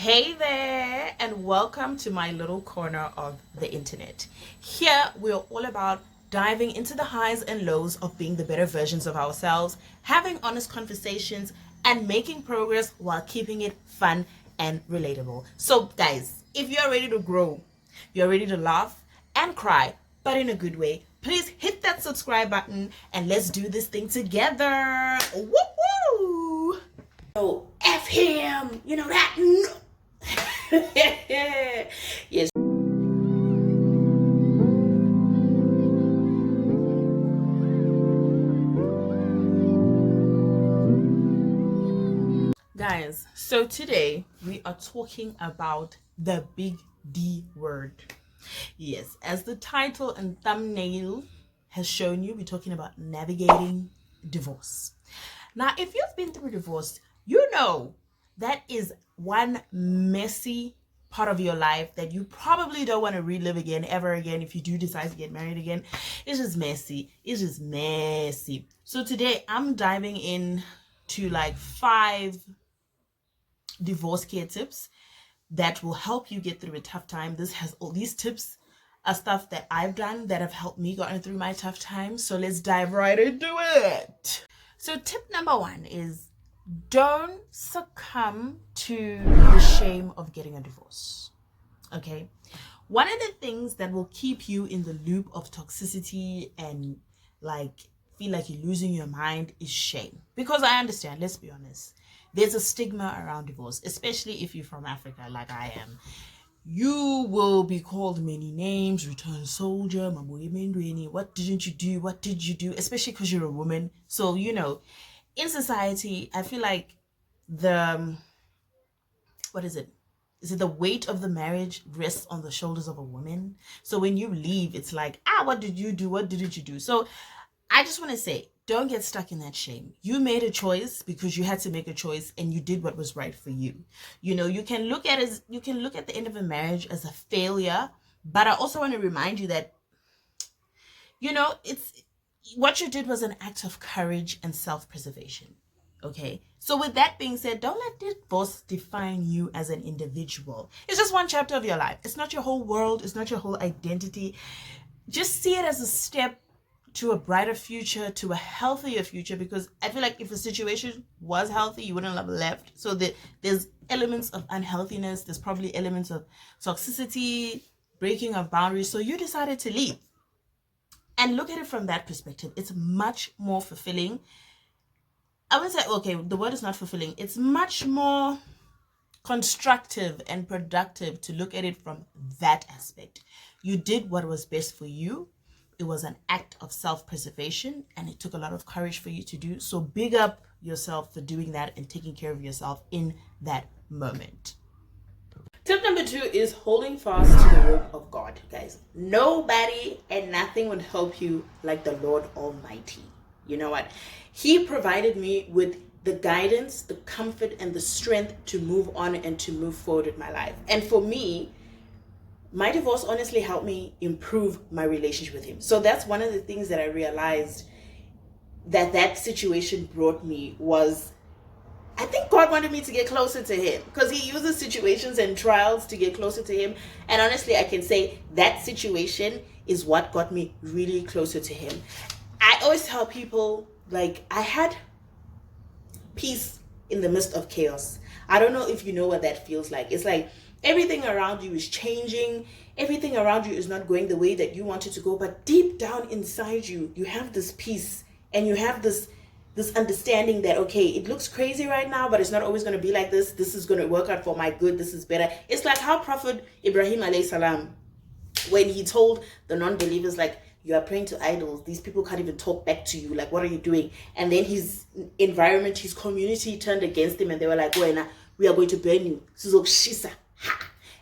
Hey there, and welcome to my little corner of the internet. Here, we're all about diving into the highs and lows of being the better versions of ourselves, having honest conversations, and making progress while keeping it fun and relatable. So, guys, if you're ready to grow, you're ready to laugh and cry, but in a good way, please hit that subscribe button and let's do this thing together. Woo woo! Oh, F him! You know that? Yes. Guys, so today we are talking about the big D word. Yes, as the title and thumbnail has shown you, we're talking about navigating divorce. Now, if you've been through divorce, you know that is one messy part of your life that you probably don't want to relive again, ever again, if you do decide to get married again. It's just messy. It's just messy. So today I'm diving in to like 5 divorce care tips that will help you get through a tough time. All these tips are stuff that I've done that have helped me gotten through my tough times. So let's dive right into it. So tip number 1 is don't succumb to the shame of getting a divorce. Okay? One of the things that will keep you in the loop of toxicity and like feel like you're losing your mind is shame. Because I understand, let's be honest, there's a stigma around divorce, especially if you're from Africa like I am. You will be called many names: return soldier, what didn't you do, what did you do, especially because you're a woman. So, you know, in society, I feel like the the weight of the marriage rests on the shoulders of a woman. So when you leave, it's like, what did you do, what didn't you do? So I just want to say, don't get stuck in that shame. You made a choice because you had to make a choice and you did what was right for you. You know, you can look at the end of a marriage as a failure, but I also want to remind you that, you know, it's what you did was an act of courage and self-preservation. Okay? So with that being said, don't let divorce define you as an individual. It's just one chapter of your life. It's not your whole world. It's not your whole identity. Just see it as a step to a brighter future, to a healthier future, because I feel like if the situation was healthy, you wouldn't have left. So there's elements of unhealthiness, there's probably elements of toxicity, breaking of boundaries. So you decided to leave. And look at it from that perspective. It's much more fulfilling. I would say, okay, the word is not fulfilling. It's much more constructive and productive to look at it from that aspect. You did what was best for you. It was an act of self-preservation, and it took a lot of courage for you to do. So big up yourself for doing that and taking care of yourself in that moment. Tip number 2 is holding fast to the rope of God, guys. Nobody and nothing would help you like the Lord Almighty. You know what? He provided me with the guidance, the comfort, and the strength to move on and to move forward with my life. And for me, my divorce honestly helped me improve my relationship with him. So that's one of the things that I realized that situation brought me was, I think God wanted me to get closer to him, because he uses situations and trials to get closer to him. And honestly, I can say that situation is what got me really closer to him. I always tell people, like, I had peace in the midst of chaos. I don't know if you know what that feels like. It's like everything around you is changing. Everything around you is not going the way that you want it to go. But deep down inside you, you have this peace, and you have this understanding that, okay, it looks crazy right now, but it's not always going to be like this. This is going to work out for my good. This is better. It's like how Prophet Ibrahim alayhi salam, when he told the non-believers, like, you are praying to idols. These people can't even talk back to you. Like, what are you doing? And then his environment, his community turned against him, and they were like, well, we are going to burn you.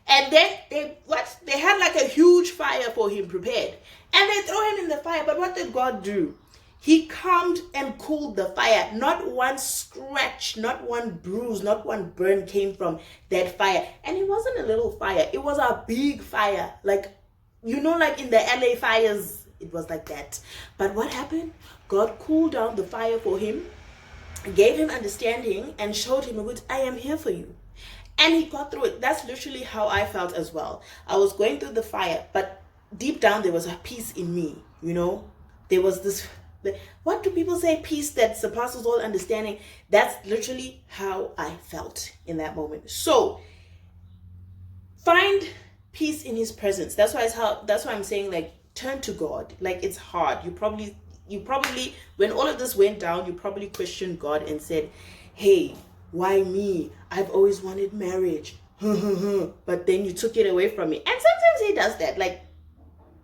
And then they had like a huge fire for him prepared, and they throw him in the fire. But what did God do? He calmed and cooled the fire. Not one scratch, not one bruise, not one burn came from that fire. And it wasn't a little fire. It was a big fire. Like, you know, like in the LA fires, it was like that. But what happened? God cooled down the fire for him, gave him understanding, and showed him, I am here for you. And he got through it. That's literally how I felt as well. I was going through the fire, but deep down there was a peace in me, you know? There was this, what do people say? Peace that surpasses all understanding. That's literally how I felt in that moment. So find peace in his presence. That's why I'm saying, like, turn to God. Like, it's hard. You probably, when all of this went down, you probably questioned God and said, hey, why me? I've always wanted marriage. But then you took it away from me. And sometimes he does that. Like,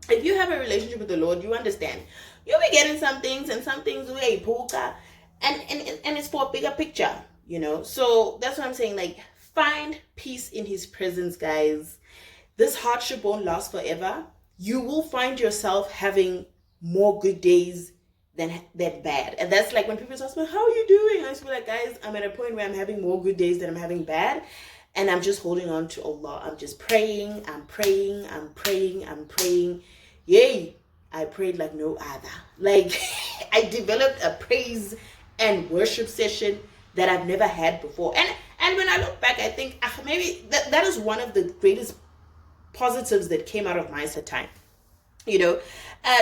if you have a relationship with the Lord, you understand. You'll be getting some things, and some things will be puka. And it's for a bigger picture, you know? So that's what I'm saying. Like, find peace in his presence, guys. This hardship won't last forever. You will find yourself having more good days than bad. And that's like when people ask me, how are you doing? I just be like, guys, I'm at a point where I'm having more good days than I'm having bad. And I'm just holding on to Allah. I'm just praying. I'm praying. Yay. I prayed like no other. Like, I developed a praise and worship session that I've never had before. And when I look back, I think maybe that is one of the greatest positives that came out of Mindset Time. You know,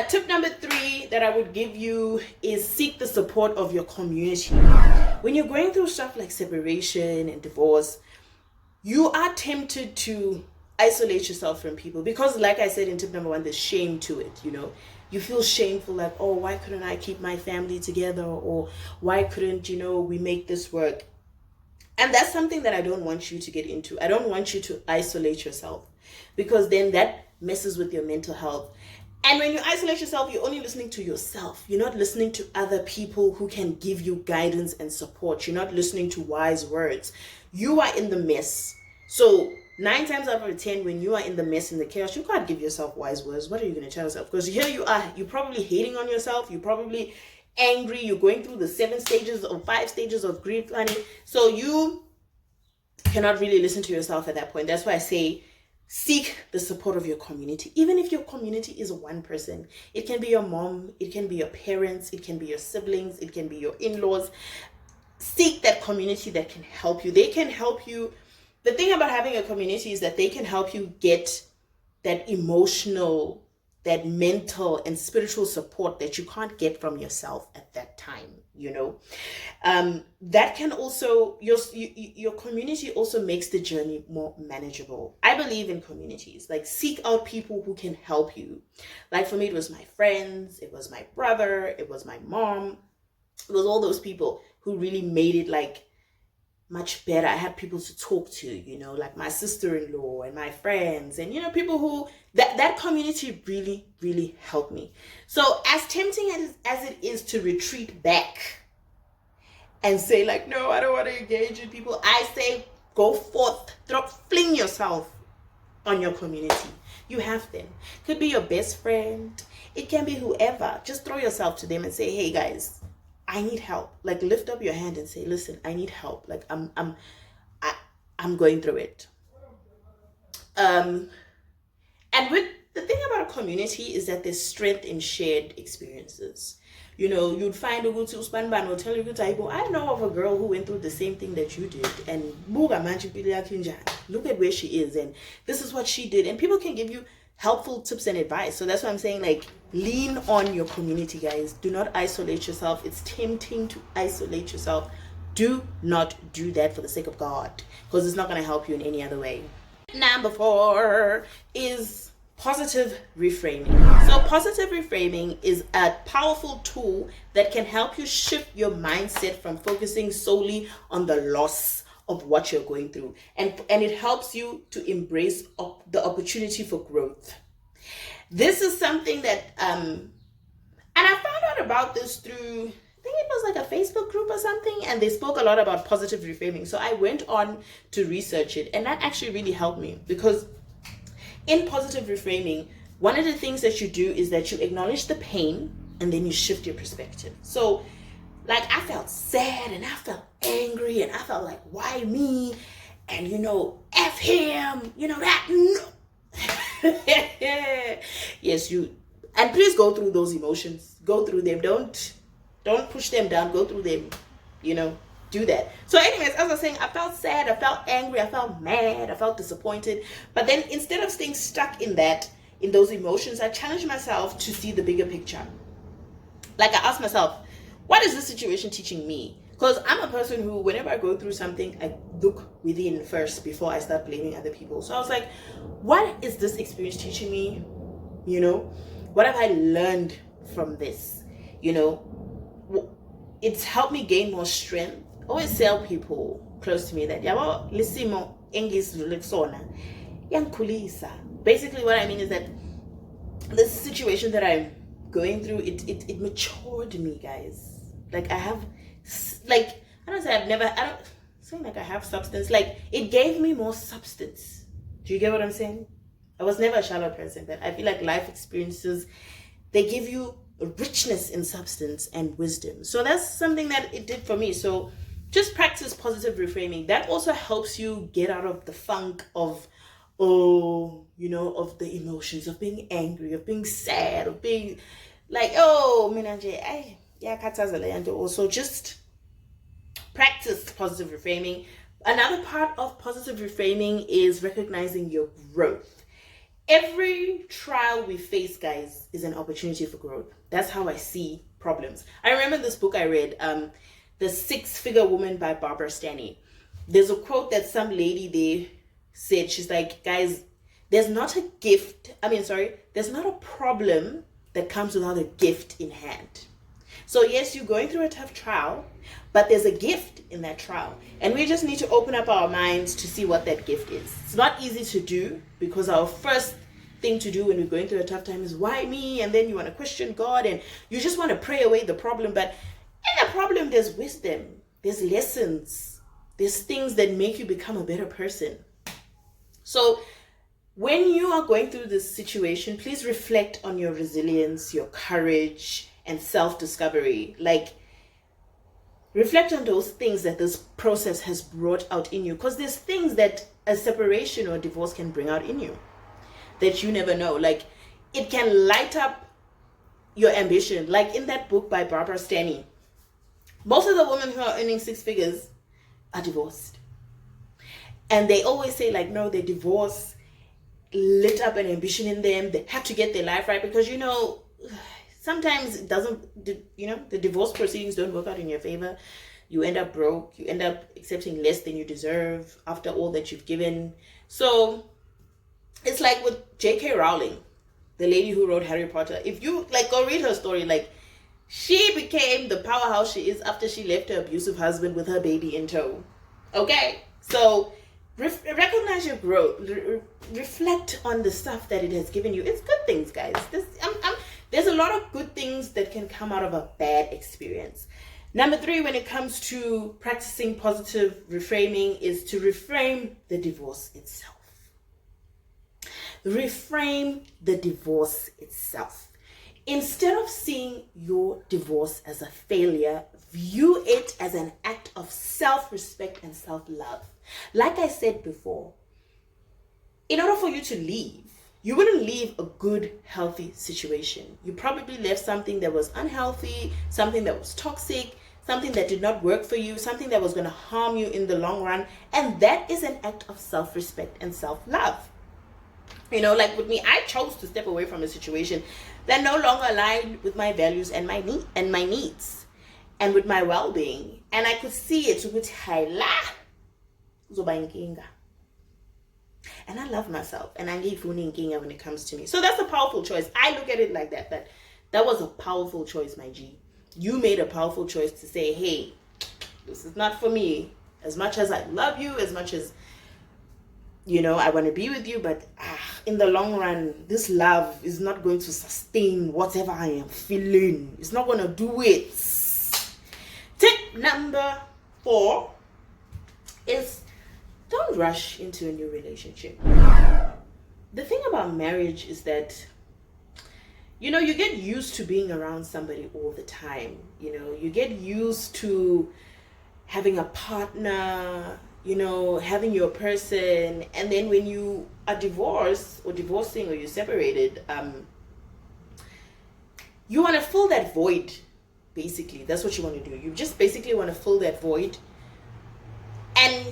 tip number 3 that I would give you is seek the support of your community. When you're going through stuff like separation and divorce, you are tempted to isolate yourself from people because, like I said in tip number 1, there's shame to it. You know, you feel shameful, like, oh, why couldn't I keep my family together? Or why couldn't, we make this work? And that's something that I don't want you to get into. I don't want you to isolate yourself, because then that messes with your mental health. And when you isolate yourself, you're only listening to yourself. You're not listening to other people who can give you guidance and support. You're not listening to wise words. You are in the mess. So 9 times out of 10, when you are in the mess, in the chaos, you can't give yourself wise words. What are you going to tell yourself? Because here you are, you're probably hating on yourself. You're probably angry. You're going through the 5 stages of grief, honey. So you cannot really listen to yourself at that point. That's why I say, seek the support of your community. Even if your community is one person, it can be your mom, it can be your parents, it can be your siblings, it can be your in-laws. Seek that community that can help you. They can help you. The thing about having a community is that they can help you get that emotional, that mental and spiritual support that you can't get from yourself at that time. That can also, your community also makes the journey more manageable. I believe in communities. Like, seek out people who can help you. Like, for me, it was my friends, it was my brother, it was my mom, it was all those people who really made it like much better. I had people to talk to, like my sister-in-law and my friends, and people who that community really, really helped me. So as tempting as it is to retreat back and say like, no, I don't want to engage with people, I say go forth, fling yourself on your community. You have them. Could be your best friend, it can be whoever. Just throw yourself to them and say, hey guys, I need help. Like, lift up your hand and say, listen, I need help. Like, I'm going through it. And with the thing about a community is that there's strength in shared experiences. You'd find a good Uspanban will tell you, I know of a girl who went through the same thing that you did, and look at where she is, and this is what she did. And people can give you helpful tips and advice. So that's what I'm saying, like, lean on your community, guys. Do not isolate yourself. It's tempting to isolate yourself. Do not do that for the sake of God, because it's not going to help you in any other way. Number 4 is positive reframing. So positive reframing is a powerful tool that can help you shift your mindset from focusing solely on the loss of what you're going through, and it helps you to embrace the opportunity for growth. This is something that and I found out about this through, I think it was like a Facebook group or something, and they spoke a lot about positive reframing. So I went on to research it, and that actually really helped me, because in positive reframing, one of the things that you do is that you acknowledge the pain and then you shift your perspective. So like, I felt sad and I felt angry and I felt like, why me? And F him, that. No. Yes, and please go through those emotions. Go through them. Don't push them down. Go through them. do that. So anyways, as I was saying, I felt sad, I felt angry, I felt mad, I felt disappointed. But then instead of staying stuck in those emotions, I challenged myself to see the bigger picture. Like I asked myself, what is this situation teaching me? Because I'm a person who, whenever I go through something, I look within first before I start blaming other people. So I was like, what is this experience teaching me? You know, what have I learned from this? You know, it's helped me gain more strength. I always tell people close to me that basically what I mean is that this situation that I'm going through, it matured me, guys. Like I have, like, I don't say I don't say like I have substance, like it gave me more substance. Do you get what I'm saying? I was never a shallow person, but I feel like life experiences, they give you richness in substance and wisdom. So that's something that it did for me. So just practice positive reframing. That also helps you get out of the funk of, of the emotions, of being angry, of being sad, of being like, and also just practice positive reframing. Another part of positive reframing is recognizing your growth. Every trial we face, guys, is an opportunity for growth. That's how I see problems. I remember this book I read, The Six-Figure Woman by Barbara Stanny. There's a quote that some lady there said. She's like, guys, there's not a problem that comes without a gift in hand. So yes, you're going through a tough trial, but there's a gift in that trial. And we just need to open up our minds to see what that gift is. It's not easy to do, because our first thing to do when we're going through a tough time is, why me? And then you want to question God and you just want to pray away the problem. But in the problem, there's wisdom, there's lessons, there's things that make you become a better person. So when you are going through this situation, please reflect on your resilience, your courage, and self-discovery. Like, reflect on those things that this process has brought out in you, because there's things that a separation or divorce can bring out in you that you never know. Like, it can light up your ambition. Like in that book by Barbara Stanny, most of the women who are earning six figures are divorced. And they always say, like, no, their divorce lit up an ambition in them. They have to get their life right, because, sometimes it doesn't, the divorce proceedings don't work out in your favor. You end up broke. You end up accepting less than you deserve after all that you've given. So it's like with J.K. Rowling, the lady who wrote Harry Potter. If you go read her story, she became the powerhouse she is after she left her abusive husband with her baby in tow. Okay? So recognize your growth. Reflect on the stuff that it has given you. It's good things, guys. There's a lot of good things that can come out of a bad experience. Number 3, when it comes to practicing positive reframing, is to reframe the divorce itself. Reframe the divorce itself. Instead of seeing your divorce as a failure, view it as an act of self-respect and self-love. Like I said before, in order for you to leave, you wouldn't leave a good, healthy situation. You probably left something that was unhealthy, something that was toxic, something that did not work for you, something that was going to harm you in the long run. And that is an act of self-respect and self-love. Like with me, I chose to step away from a situation that no longer aligned with my values and my needs and with my well-being. And I could see it with and I love myself, and I give when it comes to me. So that's a powerful choice. I look at it like that that was a powerful choice, my G. You made a powerful choice to say, hey, this is not for me. As much as I love you, as much as I want to be with you, but in the long run, this love is not going to sustain whatever I am feeling. It's not going to do it. Tip number 4 is, don't rush into a new relationship. The thing about marriage is that, you get used to being around somebody all the time. You get used to having a partner, having your person. And then when you are divorced or divorcing or you're separated, you want to fill that void, basically. That's what you want to do. You just basically want to fill that void And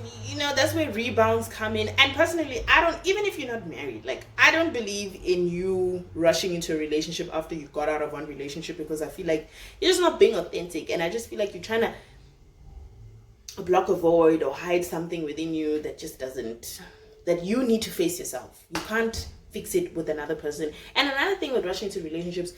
that's where rebounds come in. And personally, I don't, even if you're not married, like, I don't believe in you rushing into a relationship after you got out of one relationship, because I feel like you're just not being authentic. And I just feel like you're trying to block a void or hide something within you that just doesn't, that you need to face yourself. You can't fix it with another person. And another thing with rushing into relationships,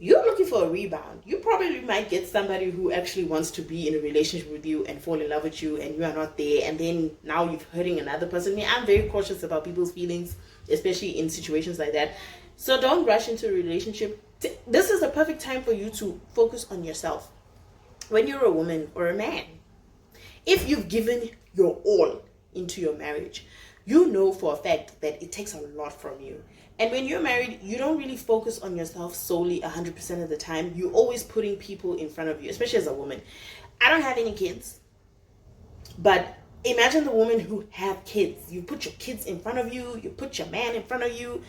you're looking for a rebound. You probably might get somebody who actually wants to be in a relationship with you and fall in love with you, and you are not there, and then now you're hurting another person. I'm very cautious about people's feelings, especially in situations like that. So don't rush into a relationship. This is the perfect time for you to focus on yourself. When you're a woman or a man, if you've given your all into your marriage, you know for a fact that it takes a lot from you. And when you're married, you don't really focus on yourself solely 100% of the time. You're always putting people in front of you, especially as a woman. I don't have any kids, but imagine the women who have kids. You put your kids in front of you. You put your man in front of you.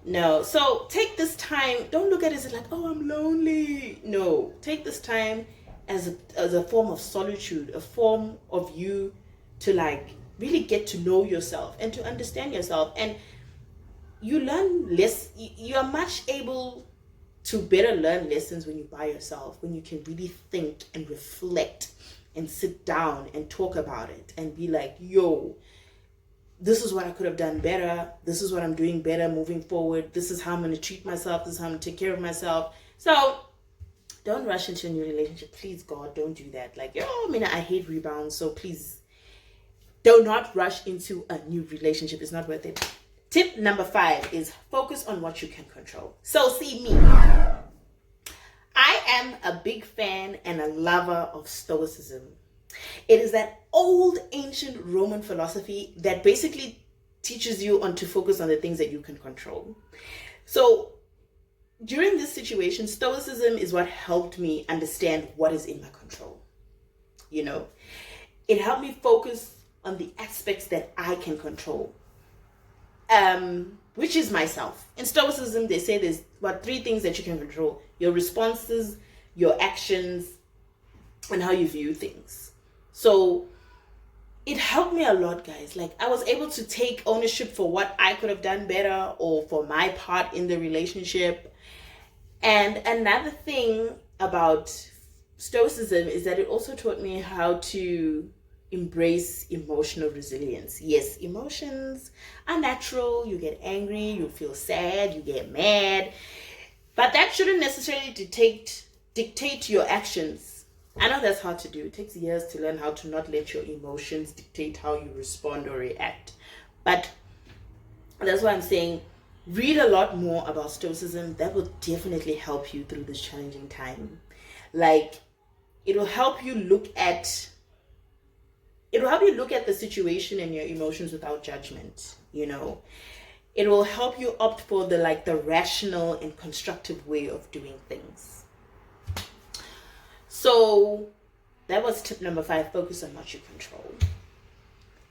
No. So take this time. Don't look at it as like, oh, I'm lonely. No. Take this time as a form of solitude, a form of you to like really get to know yourself and to understand yourself. And you learn less. You are much able to better learn lessons when you're by yourself, when you can really think and reflect and sit down and talk about it and be like, yo, this is what I could have done better. This is what I'm doing better moving forward. This is how I'm going to treat myself. This is how I'm going to take care of myself. So don't rush into a new relationship. Please, God, don't do that. Like, I hate rebounds. So please do not rush into a new relationship. It's not worth it. Tip number 5 is focus on what you can control. So see me. I am a big fan and a lover of Stoicism. It is that old ancient Roman philosophy that basically teaches you to focus on the things that you can control. So during this situation, Stoicism is what helped me understand what is in my control. It helped me focus on the aspects that I can control. Which is myself. In Stoicism, they say there's 3 things that you can control: your responses, your actions, and how you view things. So it helped me a lot, guys. Like, I was able to take ownership for what I could have done better or for my part in the relationship. And another thing about Stoicism is that it also taught me how to embrace emotional resilience. Yes, emotions are natural. You get angry, you feel sad, you get mad, but that shouldn't necessarily dictate your actions. I know that's hard to do. It takes years to learn how to not let your emotions dictate how you respond or react. But that's why I'm saying read a lot more about Stoicism. That will definitely help you through this challenging time. Like, it will help you look at the situation and your emotions without judgment. It will help you opt for the rational and constructive way of doing things. So that was tip number 5, focus on what you control.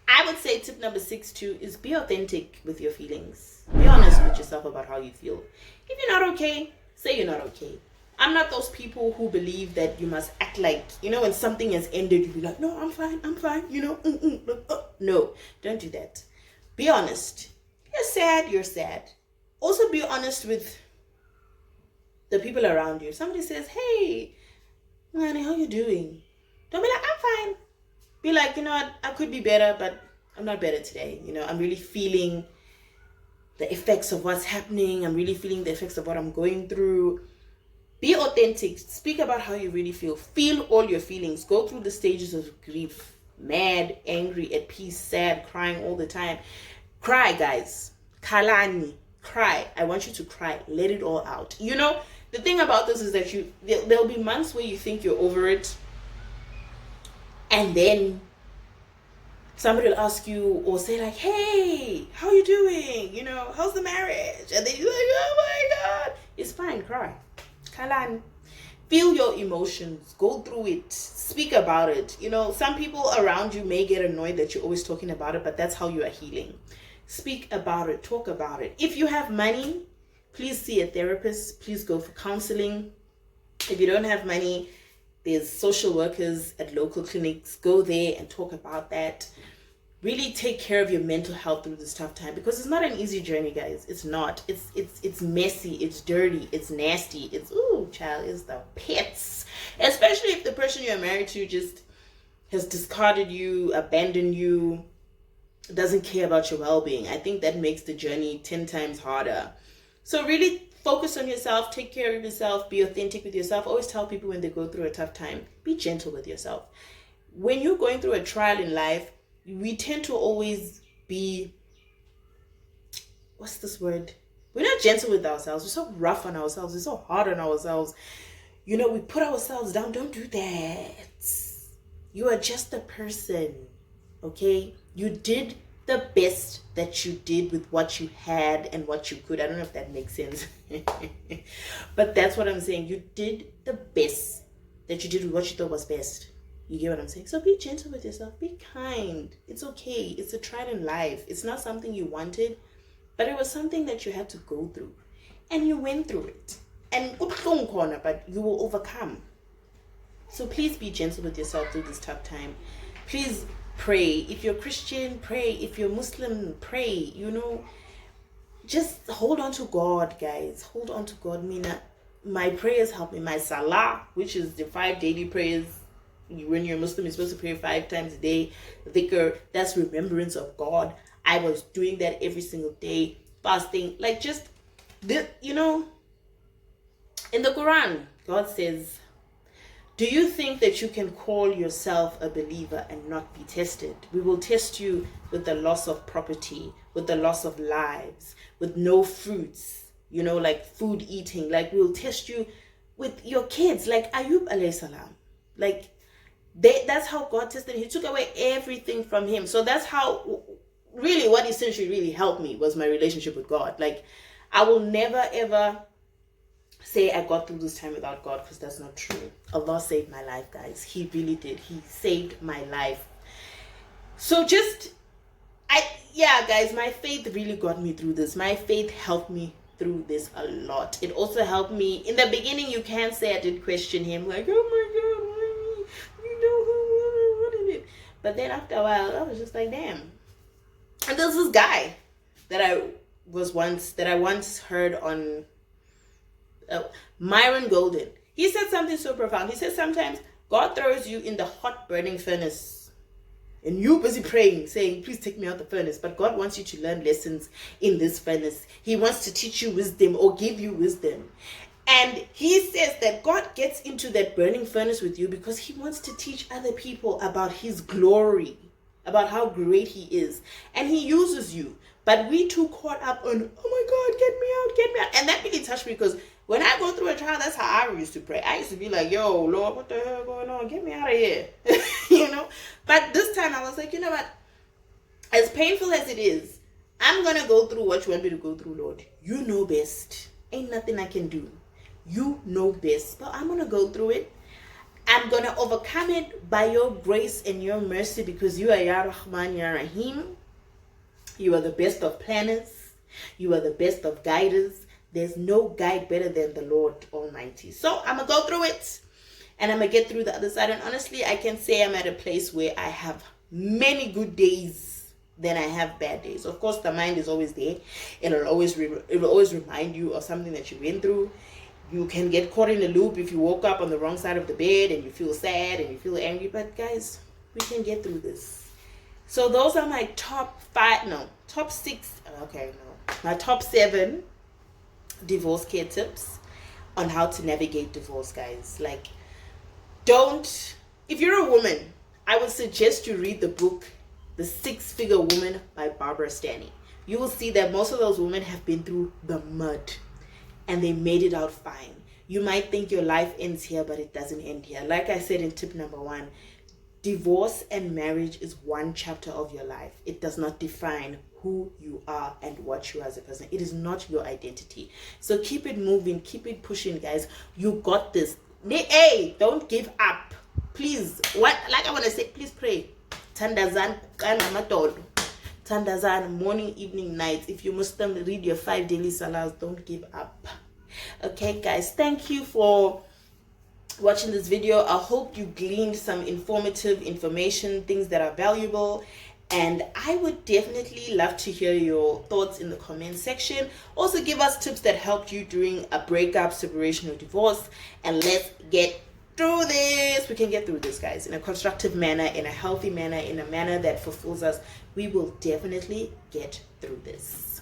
I would say tip number 6 too is be authentic with your feelings. Be honest with yourself about how you feel. If you're not okay, say you're not okay. I'm not those people who believe that you must act like, when something has ended, you be like, no, I'm fine, No, don't do that. Be honest. You're sad. Also be honest with the people around you. If somebody says, hey, honey, how you doing? Don't be like, I'm fine. Be like, I could be better, but I'm not better today. I'm really feeling the effects of what's happening. I'm really feeling the effects of what I'm going through. Be authentic. Speak about how you really feel. Feel all your feelings. Go through the stages of grief. Mad, angry, at peace, sad, crying all the time. Cry, guys. Kalani. Cry. I want you to cry. Let it all out. The thing about this is that there'll be months where you think you're over it. And then somebody will ask you or say like, hey, how you doing? How's the marriage? And then you're like, oh my God. It's fine. Cry. Kalan. Feel your emotions. Go through it. Speak about it. Some people around you may get annoyed that you're always talking about it, but that's how you are healing. Speak about it. Talk about it. If you have money, please see a therapist. Please go for counseling. If you don't have money, There's social workers at local clinics. Go there and talk about that. Really take care of your mental health through this tough time, because it's not an easy journey, guys. It's not. It's messy, it's dirty, it's nasty, it's child, it's the pits. Especially if the person you're married to just has discarded you, abandoned you, doesn't care about your well-being. I think that makes the journey 10 times harder. So really focus on yourself, take care of yourself, be authentic with yourself. Always tell people when they go through a tough time, be gentle with yourself. When you're going through a trial in life, we tend to always be, what's this word? We're not gentle with ourselves. We're so rough on ourselves. We're so hard on ourselves. We put ourselves down. Don't do that. You are just a person, okay? You did the best that you did with what you had and what you could. I don't know if that makes sense. But that's what I'm saying. You did the best that you did with what you thought was best. You get what I'm saying? So be gentle with yourself. Be kind. It's okay. It's a trial in life. It's not something you wanted, but it was something that you had to go through. And you went through it. And but you will overcome. So please be gentle with yourself through this tough time. Please pray. If you're Christian, pray. If you're Muslim, pray. Just hold on to God, guys. Hold on to God. My prayers help me. My salah, which is the 5 daily prayers. When you're Muslim, you're supposed to pray 5 times a day. Dhikr, that's remembrance of God. I was doing that every single day. Fasting, in the Quran, God says, do you think that you can call yourself a believer and not be tested? We will test you with the loss of property, with the loss of lives, with no fruits, like food eating. Like, we'll test you with your kids, like Ayub alayhi salam. That's how God tested him. He took away everything from him. So that's how, really, what essentially really helped me was my relationship with God. Like, I will never, ever say I got through this time without God, because that's not true. Allah saved my life, guys. He really did. He saved my life. So guys, my faith really got me through this. My faith helped me through this a lot. It also helped me. In the beginning, you can say I did question him, like, oh my God, what is it? But then after a while, I was just like, damn. And there's this guy that I once heard on Myron Golden. He said something so profound. He said sometimes God throws you in the hot burning furnace and you busy praying, saying, please take me out the furnace. But God wants you to learn lessons in this furnace. He wants to teach you wisdom or give you wisdom. And he says that God gets into that burning furnace with you because he wants to teach other people about his glory, about how great he is. And he uses you. But we too caught up on, oh my God, get me out. And that really touched me, because when I go through a trial, that's how I used to pray. I used to be like, yo, Lord, what the hell going on? Get me out of here. But this time I was like, you know what? As painful as it is, I'm going to go through what you want me to go through, Lord. You know best. Ain't nothing I can do. You know best. But I'm going to go through it. I'm going to overcome it by your grace and your mercy, because you are Ya Rahman, Ya Rahim. You are the best of planners. You are the best of guiders. There's no guide better than the Lord Almighty. So I'm going to go through it, and I'm going to get through the other side. And honestly, I can say I'm at a place where I have many good days than I have bad days. Of course, the mind is always there. It will always remind you of something that you went through. You can get caught in a loop if you woke up on the wrong side of the bed and you feel sad and you feel angry. But guys, we can get through this. So those are my top 7 divorce care tips on how to navigate divorce, guys. Like, if you're a woman, I would suggest you read the book, The 6-Figure Woman by Barbara Stanny. You will see that most of those women have been through the mud and they made it out fine. You might think your life ends here, but it doesn't end here. Like I said in tip number 1, divorce and marriage is one chapter of your life. It does not define who you are and what you are as a person. It is not your identity. So keep it moving, keep it pushing, guys. You got this. Hey, don't give up. Please, I want to say, please pray. Tandazan morning, evening, night. If you Muslim, read your 5 daily salahs. Don't give up. Okay, guys, thank you for watching this video. I hope you gleaned some informative information, things that are valuable, and I would definitely love to hear your thoughts in the comment section. Also give us tips that helped you during a breakup, separation, or divorce, and let's get through this. We can get through this, guys, in a constructive manner, in a healthy manner, in a manner that fulfills us. We will definitely get through this.